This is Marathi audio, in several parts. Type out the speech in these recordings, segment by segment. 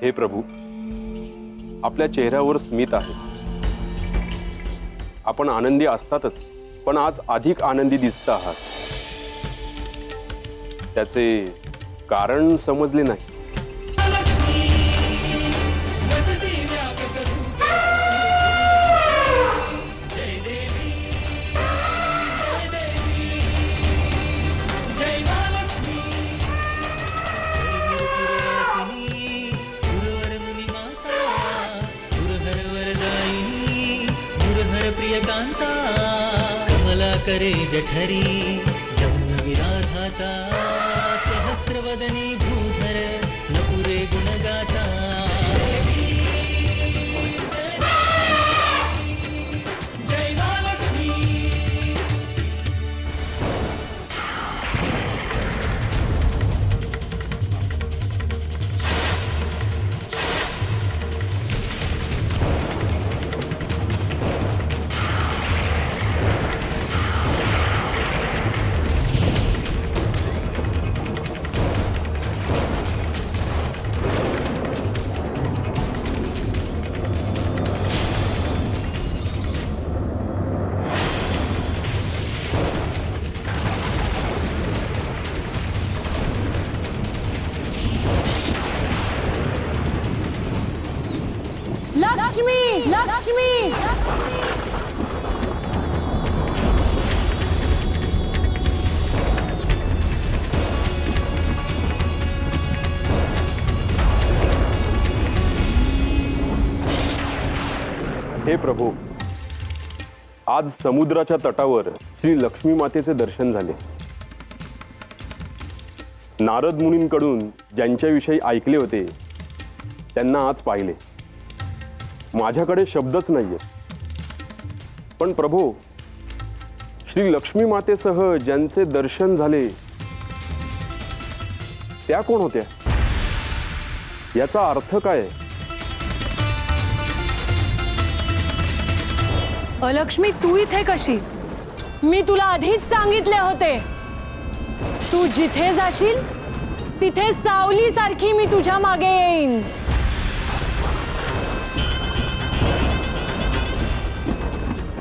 हे प्रभू, आपल्या चेहऱ्यावर स्मित आहे। आपण आनंदी असतातच, पण आज अधिक आनंदी दिसत आहात। त्याचे कारण समजले नाही। कमला करे जठरी जन्मविराधाता सहस्रवदनी भूधर नपुरे गुणगाता। जय महालक्ष्मी। लक्ष्मी लक्ष्मी हे प्रभू, आज समुद्राच्या तटावर श्री लक्ष्मी मातेचे दर्शन झाले। नारद मुनींकडून ज्यांच्याविषयी ऐकले होते त्यांना आज पाहिले। माझ्याकडे शब्दच नाहीये, पण प्रभू, श्री लक्ष्मी मातेसह ज्यांचे दर्शन झाले त्या कोण होत्या? याचा अर्थ काय? लक्ष्मी, तू इथे कशी? मी तुला आधीच सांगितले होते, तू जिथे जाशील तिथे सावली सारखी मी तुझ्या मागे येईन।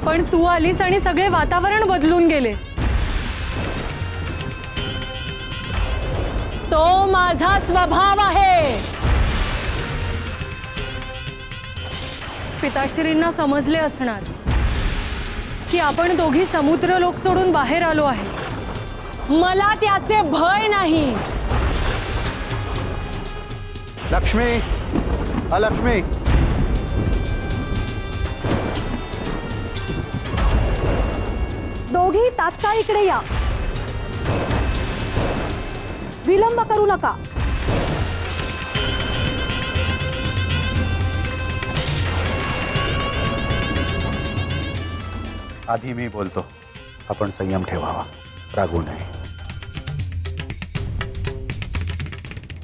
पण तू आलीस आणि सगळे वातावरण बदलून गेले। तो माझा स्वभाव आहे। पिताश्रींना समजले असणार की आपण दोघी समुद्र लोक सोडून बाहेर आलो आहे। मला त्याचे भय नाही। लक्ष्मी, लक्ष्मी, दोघी तात्काळ इकडे या, विलंब करू नका। आधी मी बोलतो, आपण संयम ठेवावा, रागवू नये।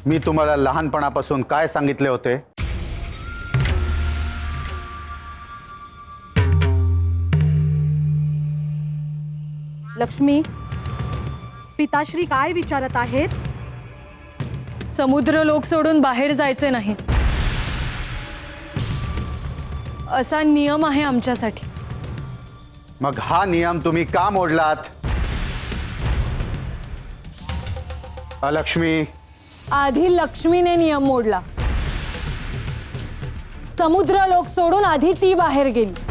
मी तुम्हाला लहानपणापासून काय सांगितले होते? लक्ष्मी, पिताश्री काय विचारत आहेत? समुद्र लोक सोडून बाहेर जायचे नाही असा नियम आहे आमच्यासाठी। मग हा नियम तुम्ही का मोडलात? लक्ष्मी, आधी लक्ष्मीने नियम मोडला। समुद्र लोक सोडून आधी ती बाहेर गेली।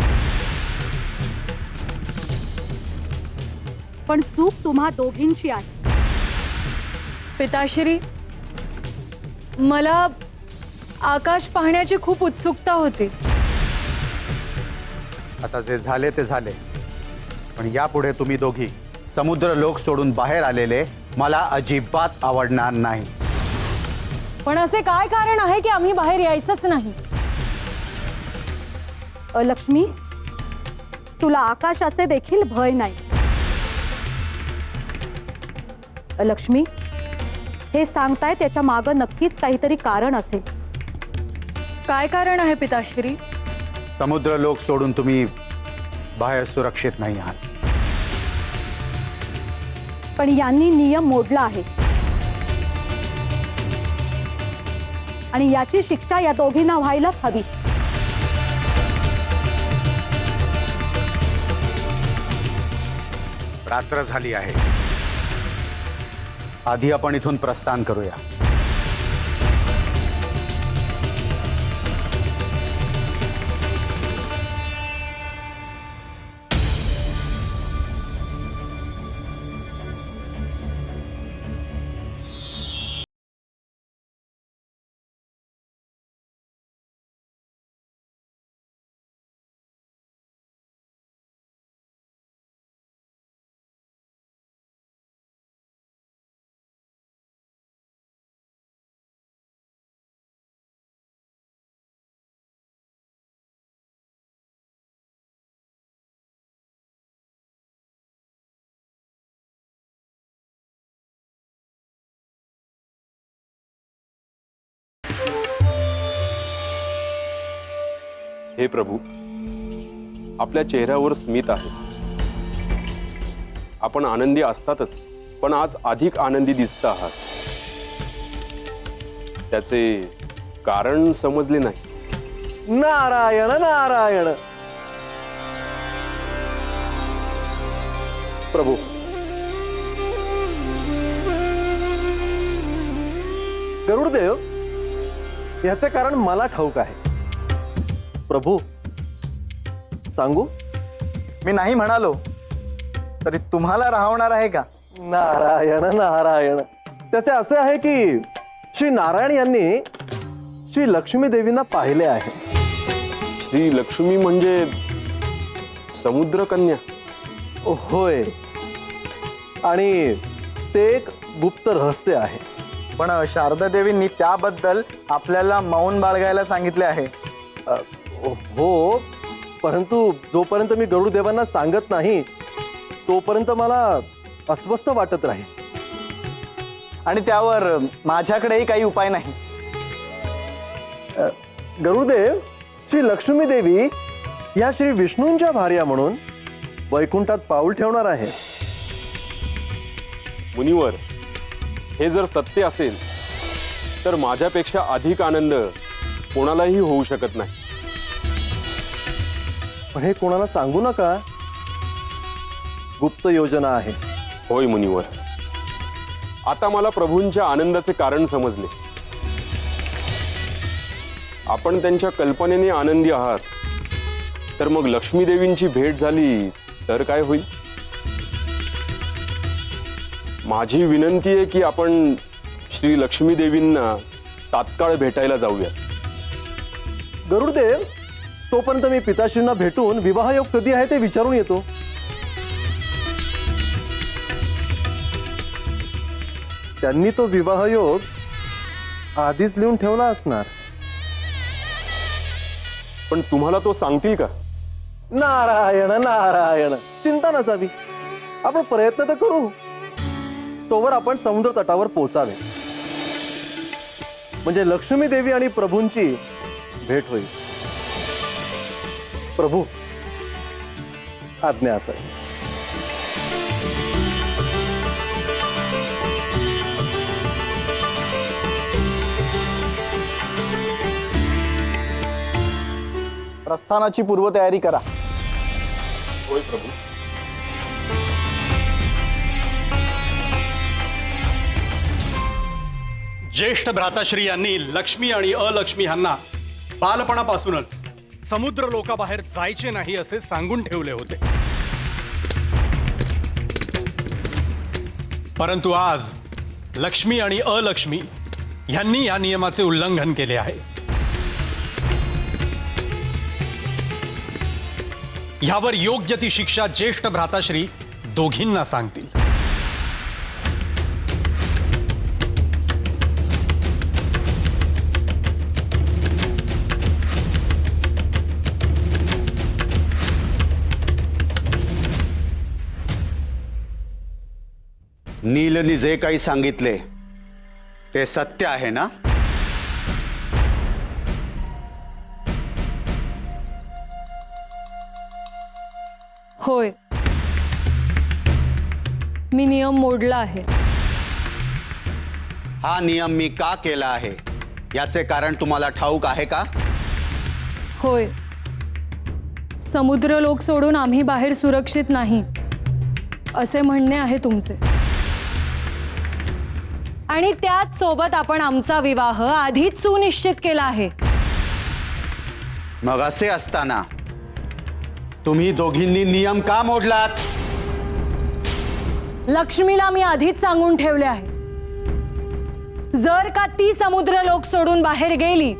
पण चूक तुम्हा दोघींची आहे। पिताश्री, मला आकाश पाहण्याची खूप उत्सुकता होती। आता जे झाले ते झाले, पण यापुढे तुम्ही दोघी समुद्र लोक सोडून बाहेर आलेले मला अजिबात आवडणार नाही। पण असे काय कारण आहे की आम्ही बाहेर यायचंच नाही? लक्ष्मी, तुला आकाशाचे देखील भय नाही। लक्ष्मी, हे सांगताय त्याच्या मागं नक्कीच काहीतरी कारण असेल। काय कारण आहे पिताश्री? समुद्र लोक सोडून तुम्ही बाहेर सुरक्षित नाही आहात। पण यांनी नियम मोडला आहे आणि याची शिक्षा या दोघींना व्हायलाच हवी. रात्र झाली आहे. आधी आपण इथून प्रस्थान करूया. हे प्रभू, आपल्या चेहऱ्यावर स्मित आहे. आपण आनंदी असतातच, पण आज अधिक आनंदी दिसत आहात. त्याचे कारण समजले नाही. नारायण नारायण. प्रभू, गरुडदेव, याचे कारण मला ठाऊक आहे. प्रभू, सांगू? मी नाही म्हणालो तरी तुम्हाला राहवणार आहे का? नारायण नारायण. त्याचे असे आहे की श्री नारायण यांनी श्री लक्ष्मी देवींना पाहिले आहे. श्री लक्ष्मी म्हणजे समुद्र कन्या. होय, आणि ते एक गुप्त रहस्य आहे. पण शारदा देवींनी त्याबद्दल आपल्याला मौन बाळगायला सांगितले आहे. हो, परंतु जोपर्यंत मी गरुडदेवांना सांगत नाही तोपर्यंत मला अस्वस्थ वाटत राहील. आणि त्यावर माझ्याकडेही काही उपाय नाही. गरुडदेव, श्री लक्ष्मी देवी या श्री विष्णूंच्या भार्या म्हणून वैकुंठात पाऊल ठेवणार आहे. मुनिवर, हे जर सत्य असेल तर माझ्यापेक्षा अधिक आनंद कोणालाही होऊ शकत नाही. पण हे कोणाला सांगू नका. गुप्त योजना आहे. होय मुनिवर, आता मला प्रभूंच्या आनंदाचे कारण समजले. आपण त्यांच्या कल्पनेने आनंदी आहात, तर मग लक्ष्मी देवींची भेट झाली तर काय होईल? माझी विनंती आहे की आपण श्री लक्ष्मी देवींना तात्काळ भेटायला जाऊया. गरुडदेव, तोपर्यंत मी पिताश्रींना भेटून विवाहयोग कधी आहे ते विचारून येतो. त्यांनी तो विवाहयोग आधीच लिहून ठेवला असणार. पण तुम्हाला तो सांगतील का? नारायण नारायण. चिंता नसावी. आपण प्रयत्न तर करू. तोवर आपण समुद्र तटावर पोहोचावे, म्हणजे लक्ष्मी देवी आणि प्रभूंची भेट होईल. प्रभू, आज्ञा असावी. प्रस्थानाची पूर्वतयारी करा. होय प्रभू. ज्येष्ठ भ्राताश्री यांनी लक्ष्मी आणि अलक्ष्मी यांना बालपणापासूनच समुद्र लोकाबाहेर जायचे नाही असे सांगून ठेवले होते. परंतु आज लक्ष्मी आणि अलक्ष्मी यांनी या नियमाचे उल्लंघन केले आहे. यावर योग्य ती शिक्षा ज्येष्ठ भ्राताश्री दोघींना सांगतील. नीलनी जे काही सांगितले ते सत्य आहे ना? होय, मी नियम मोडला आहे. हा नियम मी का केला आहे याचे कारण तुम्हाला ठाऊक आहे का? होय, समुद्र लोक सोडून आम्ही बाहेर सुरक्षित नाही असे म्हणणे आहे तुमचे. आणि त्याच सोबत आपण आमचा विवाह आधीच सुनिश्चित केला आहे. मग असे असताना तुम्ही दोघींनी नियम का मोडलात? लक्ष्मीला मी आधीच सांगून ठेवले आहे, जर का ती समुद्र लोक सोडून बाहेर गेली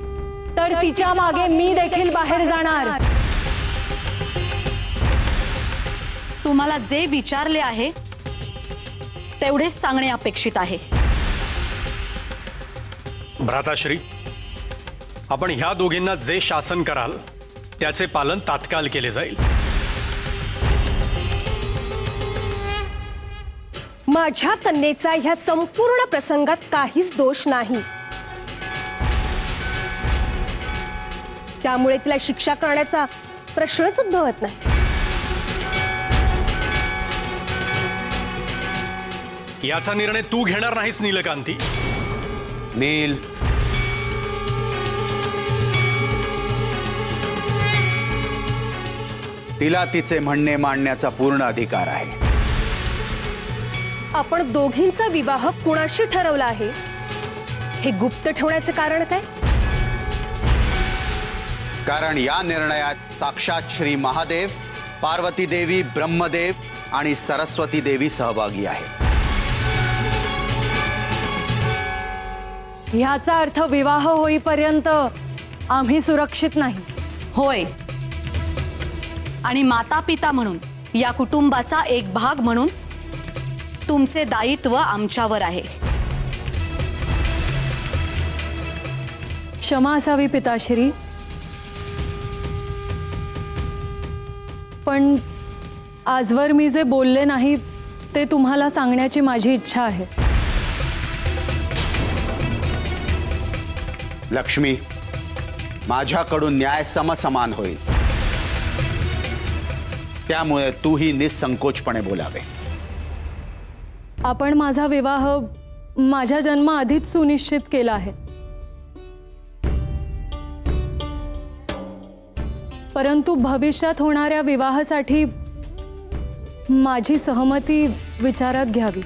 तर तिच्या मागे मी देखील बाहेर जाणार. तुम्हाला जे विचारले आहे तेवढेच सांगणे अपेक्षित आहे. भ्राताश्री, आपण ह्या दोघींना जे शासन कराल त्याचे पालन तात्काळ केले जाईल. माझ्या कन्येचा ह्या संपूर्ण प्रसंगात काहीच दोष नाही, त्यामुळे तिला शिक्षा करण्याचा प्रश्नच उद्भवत नाही. याचा निर्णय तू घेणार नाहीस नीलकांती. नील, तिला तिचे म्हणणे मांडण्याचा पूर्ण अधिकार आहे. आपण दोघींचा विवाह कुणाशी ठरवला आहे हे गुप्त ठेवण्याचे कारण काय? कारण या निर्णयात साक्षात श्री महादेव, पार्वती देवी, ब्रह्मदेव आणि सरस्वती देवी सहभागी आहेत. ह्याचा अर्थ विवाह होईपर्यंत आम्ही सुरक्षित नाही. होय, आणि माता पिता म्हणून या कुटुंबाचा एक भाग म्हणून तुमचे दायित्व आमच्यावर आहे. क्षमा असावी पिताश्री, पण आजवर मी जे बोलले नाही ते तुम्हाला सांगण्याची माझी इच्छा आहे. लक्ष्मी, माझ्याकडून न्याय समसमान होईल, त्यामुळे तूही निसंकोचपणे बोलावे. आपण माझा विवाह माझ्या जन्माआधीच सुनिश्चित केला आहे, परंतु भविष्यात होणाऱ्या विवाहासाठी माझी सहमती विचारात घ्यावी.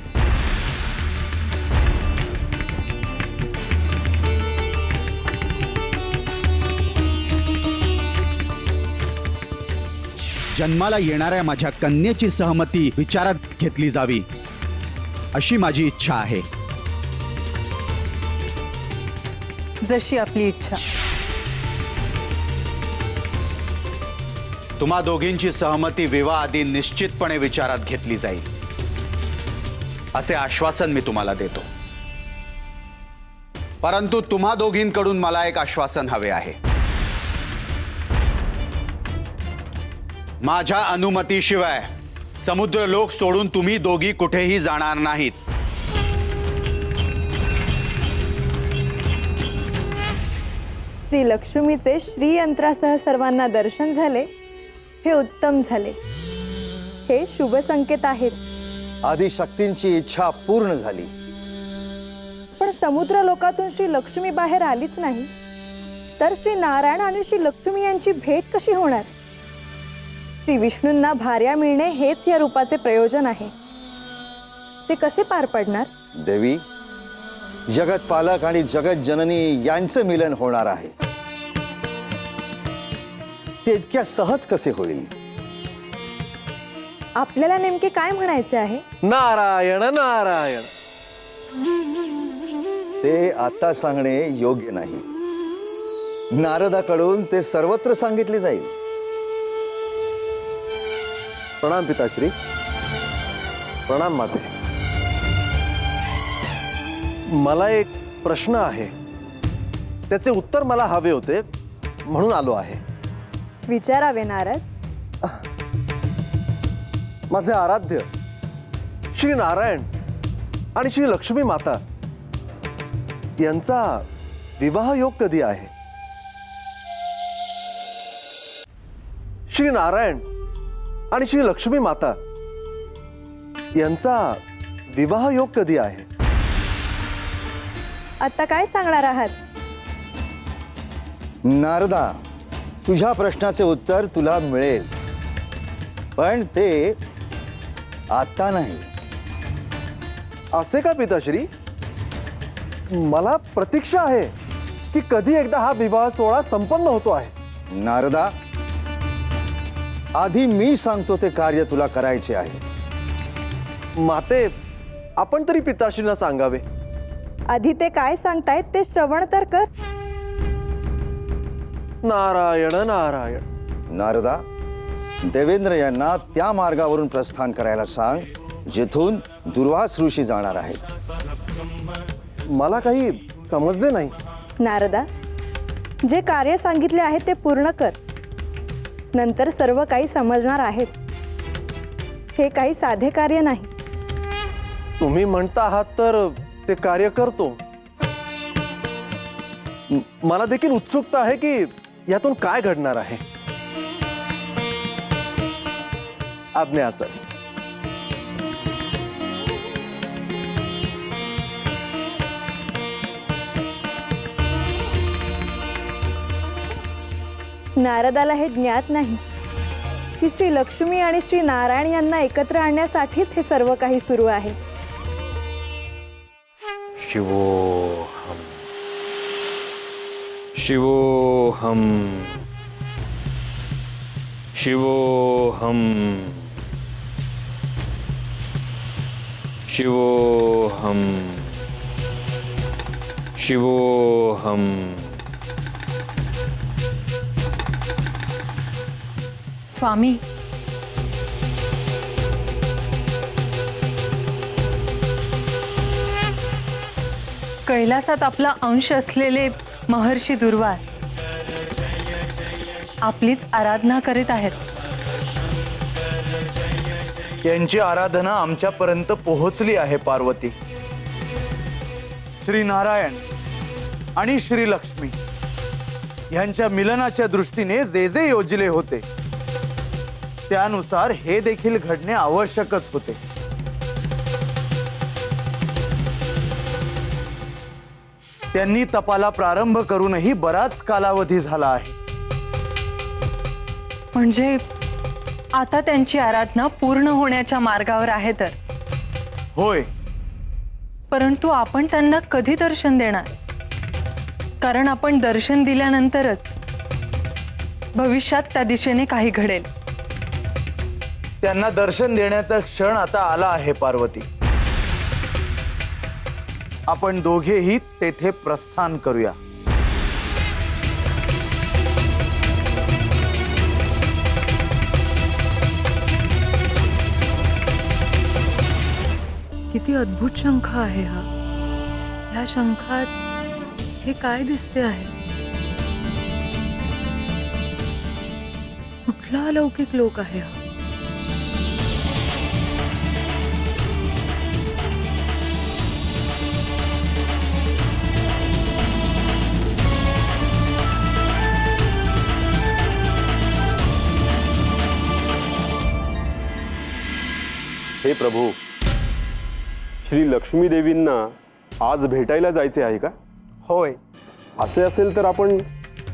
जन्माला येणाऱ्या माझ्या कन्येची सहमती विचारात घेतली जावी अशी माझी इच्छा आहे. जशी आपली इच्छा. तुम्हा दोघींची सहमती विवाहाआधी निश्चितपणे विचारात घेतली जाईल असे आश्वासन मी तुम्हाला देतो. परंतु तुम्हा दोघींकडून मला एक आश्वासन हवे आहे. माझ्या अनुमतीशिवाय समुद्र लोक सोडून तुम्ही दोघी कुठेही जाणार नाहीत. श्री लक्ष्मीचे श्रीयंत्रासह सर्वांना दर्शन झाले, हे उत्तम झाले. हे शुभ संकेत आहेत. आदिशक्तींची इच्छा पूर्ण झाली. पण समुद्र लोकातून श्री लक्ष्मी बाहेर आलीच नाही, तर श्री नारायण आणि श्री लक्ष्मी यांची भेट कशी होणार? श्री विष्णूंना भार्या मिळणे हेच या रूपाचे प्रयोजन आहे. ते कसे पार पडणार? देवी, जगत पालक आणि जगत जननी यांचं मिलन होणार आहे. ते इतक्या सहज कसे होईल? आपल्याला नेमके काय म्हणायचे आहे? नारायण नारायण. ते आता सांगणे योग्य नाही. नारदाकडून ते सर्वत्र सांगितले जाईल. प्रणाम पिताश्री. प्रणाम माते. मला एक प्रश्न आहे, त्याचे उत्तर मला हवे होते म्हणून आलो आहे. विचारावे नारद. माझे आराध्य श्री नारायण आणि श्री लक्ष्मी माता यांचा विवाह योग कधी आहे? श्री नारायण आणि श्री लक्ष्मी माता यांचा विवाह योग कधी आहे? आता काय सांगणार आहात? नारदा, तुझ्या प्रश्नाचे उत्तर तुला मिळेल, पण ते आता नाही. असे का पिताश्री? मला प्रतीक्षा आहे की कधी एकदा हा विवाह सोहळा संपन्न होतो आहे. नारदा, आधी मी सांगतो ते कार्य तुला करायचे आहे. माते, आपण तरी पिताश्रींना सांगावे. आधी ते काय सांगतायत ते श्रवण तर कर. नारायण नारायण. नारदा, देवेंद्र यांना त्या मार्गावरून प्रस्थान करायला सांग जिथून दुर्वास ऋषी जाणार आहेत. मला काही समजले नाही. नारदा, जे कार्य सांगितले आहे ते पूर्ण कर. नंतर सर्व काही समजणार आहेत. हे काही साधे कार्य नाही. तुम्ही म्हणता आहात तर ते कार्य करतो. मला देखील उत्सुकता आहे की यातून काय घडणार आहे. आज्ञा असेल. नारदाला हे ज्ञात नाही की श्री लक्ष्मी आणि श्री नारायण यांना एकत्र आणण्यासाठीच हे सर्व काही सुरू आहे. शिवोहम शिवोहम शिवोहम शिवोहम शिवोहम. स्वामी, कैलासात आपला अंश असलेले महर्षी दुर्वास आपलीच आराधना करीत आहेत. यांची आराधना आमच्यापर्यंत पोहोचली आहे पार्वती. श्री नारायण आणि श्री लक्ष्मी यांच्या मिलनाच्या दृष्टीने जे जे योजले होते त्यानुसार हे देखील घडणे आवश्यकच होते. त्यांनी तपाला प्रारंभ करूनही बराच कालावधी झाला आहे. म्हणजे आता त्यांची आराधना पूर्ण होण्याच्या मार्गावर आहे तर? होय. परंतु आपण त्यांना कधी दर्शन देणार? कारण आपण दर्शन दिल्यानंतरच भविष्यात त्या दिशेने काही घडेल. त्यांना दर्शन देण्याचा क्षण आता आला आहे पार्वती. आपण दोघेही तेथे प्रस्थान करूया. किती अद्भुत शंख आहे हा. ह्या शंखात हे काय दिसते आहे? कुठला अलौकिक लोक आहे हा? हे प्रभू, श्री लक्ष्मी देवींना आज भेटायला जायचे आहे का? होय. असे असेल तर आपण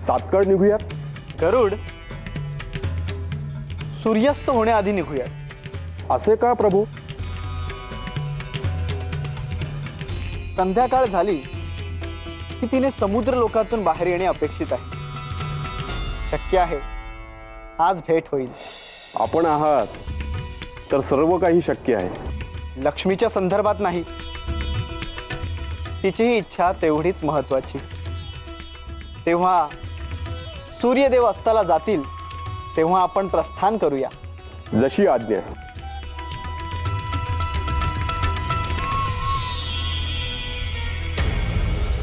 तात्काळ निघूयात. गरुड, सूर्यास्त होण्याआधी निघूया. असे का प्रभू? संध्याकाळ झाली की तिने समुद्र लोकातून बाहेर येणे अपेक्षित आहे. शक्य आहे आज भेट होईल. आपण आहात तर सर्व काही शक्य आहे. लक्ष्मीच्या संदर्भात नाही, तिचीही इच्छा तेवढीच महत्वाची. तेव्हा सूर्यदेव अस्ताला जातील तेव्हा आपण प्रस्थान करूया. जशी आज्ञा.